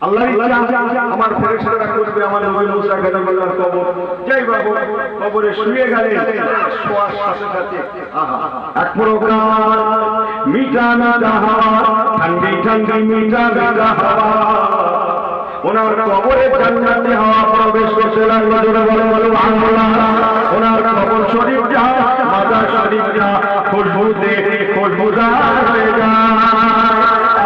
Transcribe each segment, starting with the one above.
আল্লাহ আমার ফেরেশতারা করবে আমার নবী মুসা কালিমুল্লাহর কবর যেই বাবু কবরে শুয়ে গেলেন শোয়ার সাথে সাথে এক প্রকার মিঠা মিঠা হাওয়া ঠান্ডি ঠান্ডি মিঠা মিঠা হাওয়া ওনার কবরে জান্নাতি হাওয়া প্রবেশ করতে লাগলো। জোরে বলে বলো আল্লাহ। ওনার কবর শরীফটা মাজার শরীফটা খুশবুদার হয়ে যায়।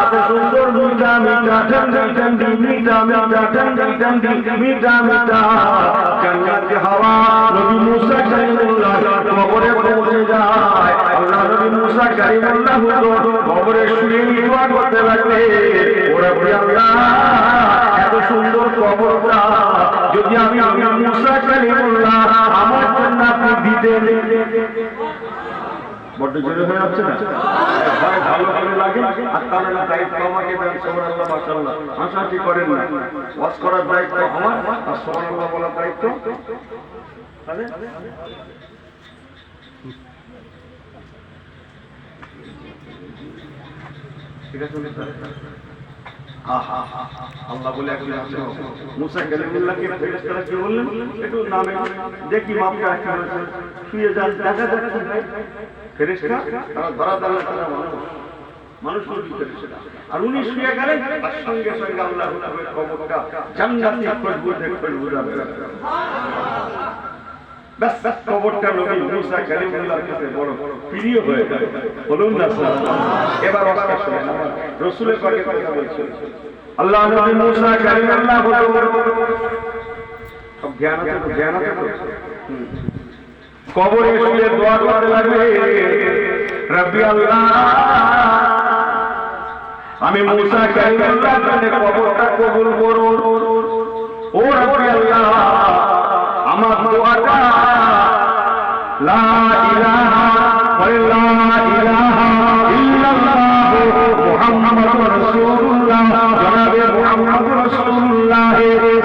এত সুন্দর মিঠা মিঠা ঠান্ডি ঠান্ডি মিঠা মিঠা ঠান্ডি ঠান্ডি মিঠা মিঠা জান্নাতি হাওয়া নবী মুসা কালিমুল্লাহ কবরে পৌঁছে যায়। আল্লাহ নবী মুসা কালিমুল্লাহ কবরে শুয়ে দোয়া করতে লাগলে ওরা বলে আল্লাহ এত সুন্দর কবরটা যদি আমি মুসা কালিমুল্লাহ আমার জন্য আপনি দিতেন। বড্ড জোরে হয়ে যাচ্ছে না? ভালো ভালো লাগে। আর তাহলে দায়িত্ব আমাকে দেন। সুবহানাল্লাহ মাশাআল্লাহ। হাসাহাসি করেন না। ওয়াজ করার দায়িত্ব আমার আর সুবহানাল্লাহ বলার দায়িত্ব তাহলে ঠিক আছে। আল্লাহ বলে মুসা কালিমুল্লাহকে ফেরেশতারা কি বললেন একটু নামে দেখি মাপটা কি হয়েছে শুয়ে যান দেখা যাচ্ছে ফেরেশতা তারা ধরা ধরা মানুষ ফেরেশতা আর উনি শুয়ে গেলেন তার সঙ্গে সঙ্গে আল্লাহ তাআলার কবরটা জান্নাতি খুশবু যাবে। বাস কবরটা নবী মুসা কালিমুল্লাহর কাছে বড় প্রিয় হয়ে গেল। বলুন না এবার ওয়াজ শুনুন রাসূলের পাকের কথা বলছেন। আল্লাহ নবী মুসা কালিমুল্লাহ সব জ্ঞান আছে কবরে শুয়ে দোয়া করতে লাগবে রব্বি আল্লাহ আমি মুসা কালিমুল্লাহর কবরটা কবুল করুন। ও রব্বি আল্লাহ আমার দোয়াটা লা ইলাহা ইল্লাল্লাহ মুহাম্মাদুর রাসূলুল্লাহ জনাবে মুহাম্মদুর রাসূলুল্লাহ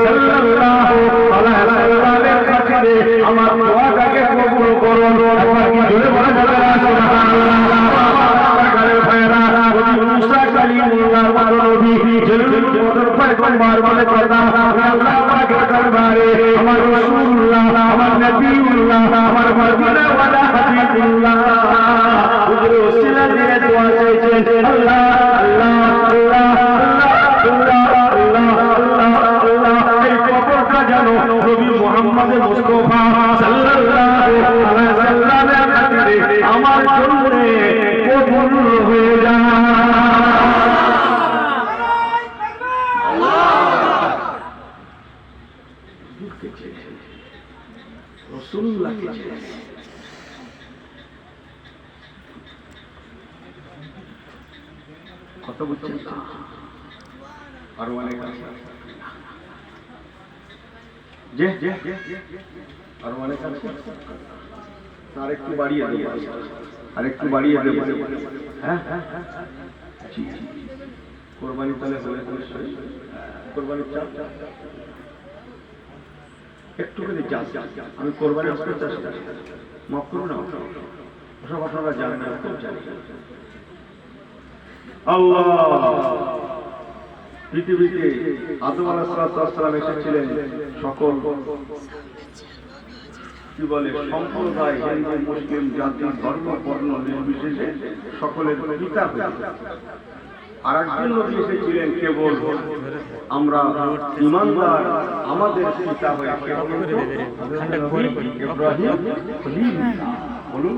সাল্লাল্লাহু আলাইহি ওয়াসাল্লামের কাছে আমার দোয়াটাকে কবুল করুন। একবার কি জোরে বলা যাবে না সুবহানাল্লাহ? কারে ভাইরা মুসা কালিমুল্লাহ নবী জলিলুল কদর পয়গম্বর বলে কথা আল্লাহ পাকের দরবারে আমার রাসূলুল্লাহ আমার নবীউল্লাহ আমার মদিনা ওয়ালা হাবিবুল্লাহ হুজুর ওসিলা দিয়ে দোয়া চাইছেন আল্লাহ আল্লাহ আল্লাহ আল্লাহ আল্লাহ আল্লাহ এই কবরটা যেন নবী মুহাম্মদ মুস্তাফা সাল্লাল্লাহু আলাইহি ওয়াসাল্লামের খাতিরে আমার জন্য কবুল হয়ে যায়। কত বুঝছেন আরো অনেক আছে যে আরো অনেক আছে আরেকটু বাড়িয়ে দেব আরেকটু বাড়িয়ে দেব। হ্যাঁ কোরবানি তাহলে হলে কোরবানির চাপ একটুখানি চাষ আমি কোরবানি আসতে চাষ মাফ করুন না ওসব আপনারা জানেন না খুব জানি। আল্লাহ পৃথিবীতে আদম আলাইহিস সালাম এসেছিলেন সকল কি বলে সম্প্রদায় হিন্দু মুসলিম জাতি ধর্ম বর্ণ নির্বিশেষে সকলের পিতা হয়েছে। আর একজন নবী এসেছিলেন কেবল আমরা ঈমানদার আমাদের পিতা হয়ে ইব্রাহিম খলিল। বলুন